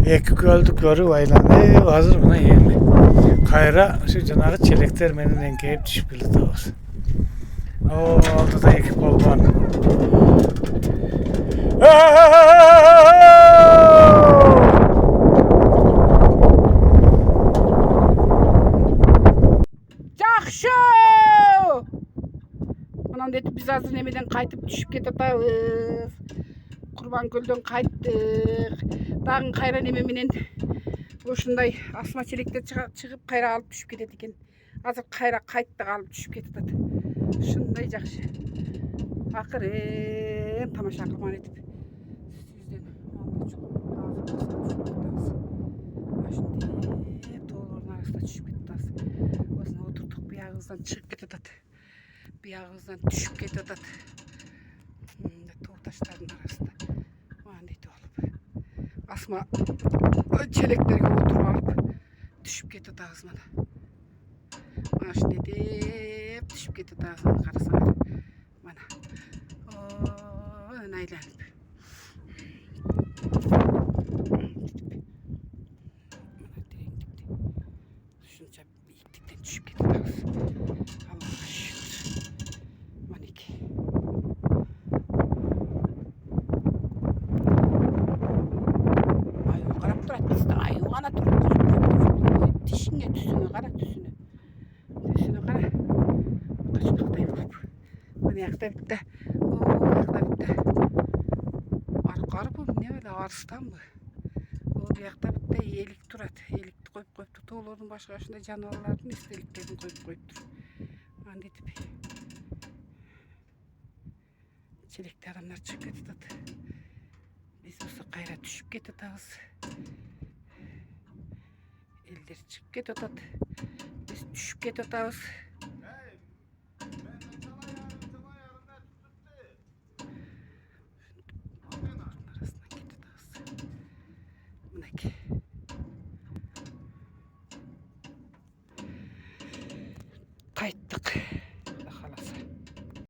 Eki göldük görü aylandı. Hazır buna yerli. Kayra şu canağı çelekler meninen keyip düşüp bildi tavır. O aldı da ekip olman. Жақшы! Анан детип биз азыр немеден кайтып түшүп кетатабыз. Курбанкөлдөн кайттык. Дагы кайра неме менен ушундай асма челектер чыгып кайра алып түшүп кетет экен. Азыр кайра кайттык алып түшүп кетатат. Ушундай жакшы. Акырын тамаша кылман этип сизден тоолордун арасында түшүп кетатабыз. Осуна отурдук, биягыбыздан чыгып кетатат. Биягыбыздан түшүп кетатат. Тоо таштардын арасында мындайт болуп асма челектерге отуруп алып түшүп кетатабыз мына. Mana ушундай деп түшүп кетатабыз мына карасаңар. Mana. Аны айланып. Ушунча бийиктиктен түшүп кетатабыз. Аллахка шүкүр. Манеки. Аю карап турат бизде. Аю гана туруп. Тишиңе түсүңө кара, түсүнө. Түсүнө кара. Качкактай болуп. Мына жакта битте. Жакта битте. Аркары бул эмне эле арыстанбы? Бул жакта битте элик турат. Эликти коюп коюптур. Тоолордун башка ушундай жаныбарлардын эстеликтерин коюп коюптур. Антип челекте адамдар чыгып кетатат. Биз болсо кайра түшүп кетатабыз. Элдер чыгып кетатат. Биз түшүп кетатабыз.